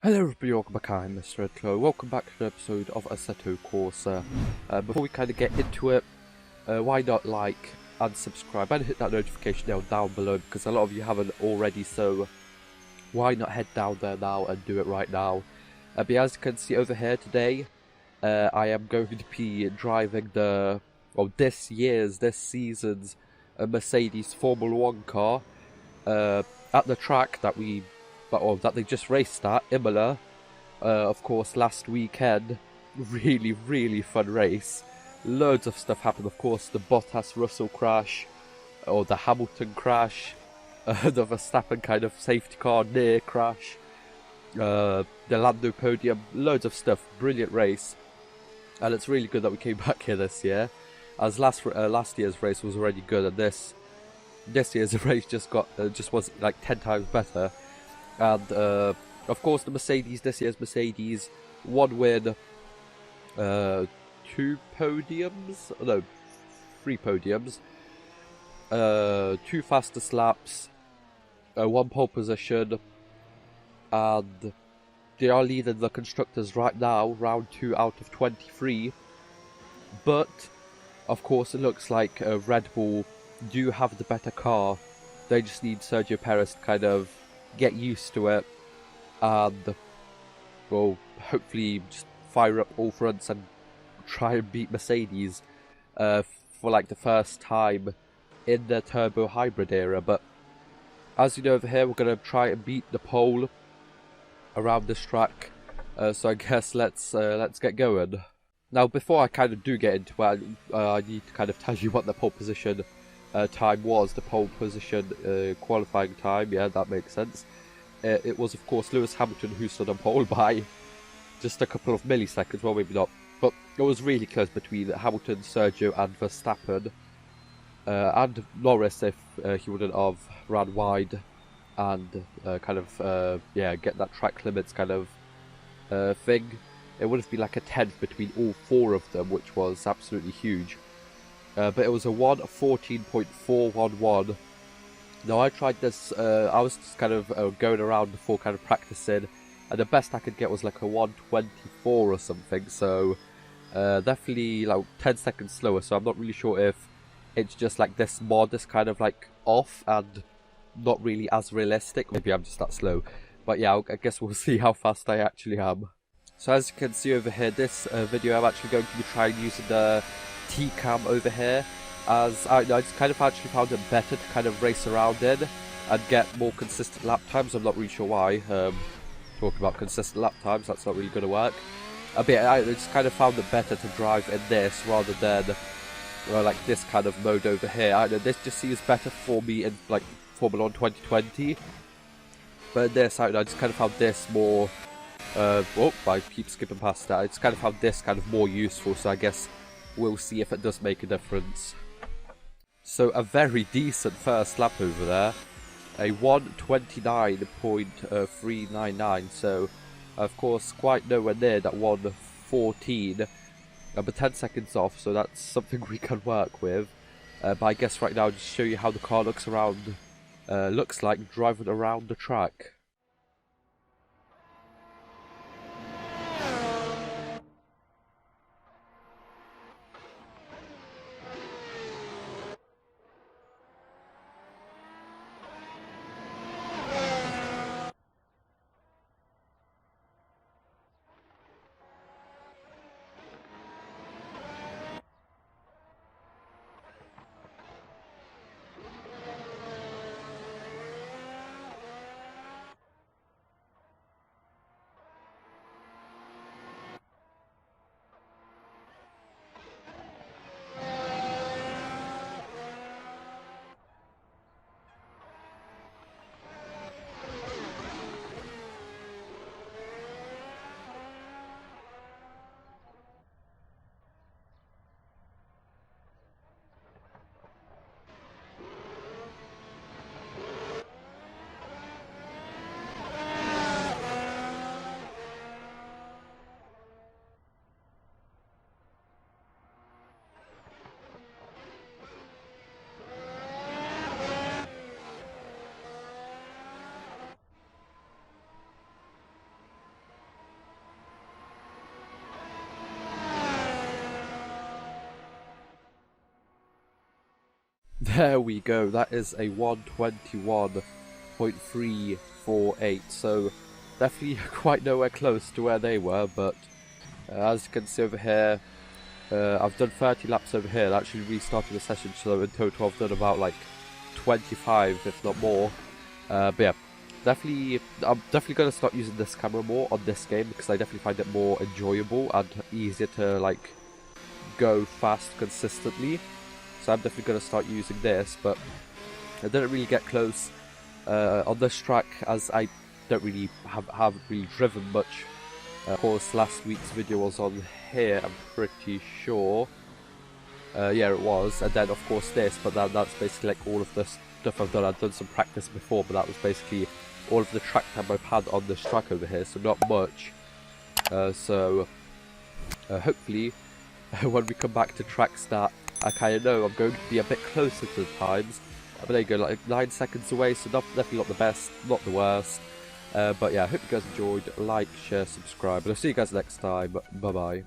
Hello everybody, welcome back. I'm MrRedClaw. Welcome back to an episode of Assetto Corsa. Before we kind of get into it, why not like and subscribe and hit that notification bell down below, because a lot of you haven't already, so why not head down there now and do it right now. But as you can see over here today, I am going to be driving this season's Mercedes Formula 1 car at the track that they just raced at, Imola, of course, last weekend. Really fun race. Loads of stuff happened, of course, the Bottas-Russell crash, or the Hamilton crash, the Verstappen kind of safety car near crash, the Lando podium, loads of stuff. Brilliant race, and it's really good that we came back here this year, as last year's race was already good, and this year's race just was like 10 times better. And of course this year's Mercedes, one win, three podiums, two fastest laps, one pole position, and they are leading the constructors right now, round 2 out of 23. But of course it looks like Red Bull do have the better car. They just need Sergio Perez to kind of get used to it, and well, hopefully just fire up all fronts and try and beat Mercedes for like the first time in the turbo hybrid era. But as you know, over here we're going to try and beat the pole around this track, so I guess let's get going. Now, before I kind of do get into it, I need to kind of tell you what the pole position time was. The pole position qualifying time, yeah, that makes sense. It was, of course, Lewis Hamilton who stood on pole by just a couple of milliseconds, well, maybe not, but it was really close between Hamilton, Sergio and Verstappen, and Norris if he wouldn't have ran wide and get that track limits kind of thing. It would have been like a 10th between all four of them, which was absolutely huge. But it was a 1:14.411. Now, I tried this, I was just kind of going around before kind of practicing, and the best I could get was like a 1:24 or something, so definitely like 10 seconds slower. So I'm not really sure if it's just like this mod is kind of like off and not really as realistic. Maybe I'm just that slow, but yeah, I guess we'll see how fast I actually am. So as you can see over here, this video I'm actually going to be trying using the T-cam over here, as I just kind of actually found it better to kind of race around in and get more consistent lap times. I'm not really sure why. Talking about consistent lap times, that's not really going to work. But I just kind of found it better to drive in this rather than like this kind of mode over here. This just seems better for me in like Formula 1 2020. But in this, I just kind of found this more. I keep skipping past that. I just kind of found this kind of more useful, so I guess we'll see if it does make a difference. So a very decent first lap over there, a 1:29.399, so of course quite nowhere near that 1:14, but 10 seconds off, so that's something we can work with. But I guess right now I'll just show you how the car looks like driving around the track. there we go. That is a 121.348. So definitely quite nowhere close to where they were, but as you can see over here, I've done 30 laps over here. That actually restarted the session, so in total I've done about like 25, if not more. But yeah, I'm definitely going to start using this camera more on this game, because I definitely find it more enjoyable and easier to like go fast consistently. So I'm definitely going to start using this, but I didn't really get close on this track, as I don't really haven't really driven much. Of course, last week's video was on here, I'm pretty sure. Yeah, it was. And then of course this, but that's basically like all of the stuff I've done. I've done some practice before, but that was basically all of the track time I've had on this track over here, so not much. Hopefully when we come back to track start, I kind of know I'm going to be a bit closer to the times. But there you go, like 9 seconds away, so definitely not the best, not the worst. But yeah, I hope you guys enjoyed. Like, share, subscribe, and I'll see you guys next time. Bye bye.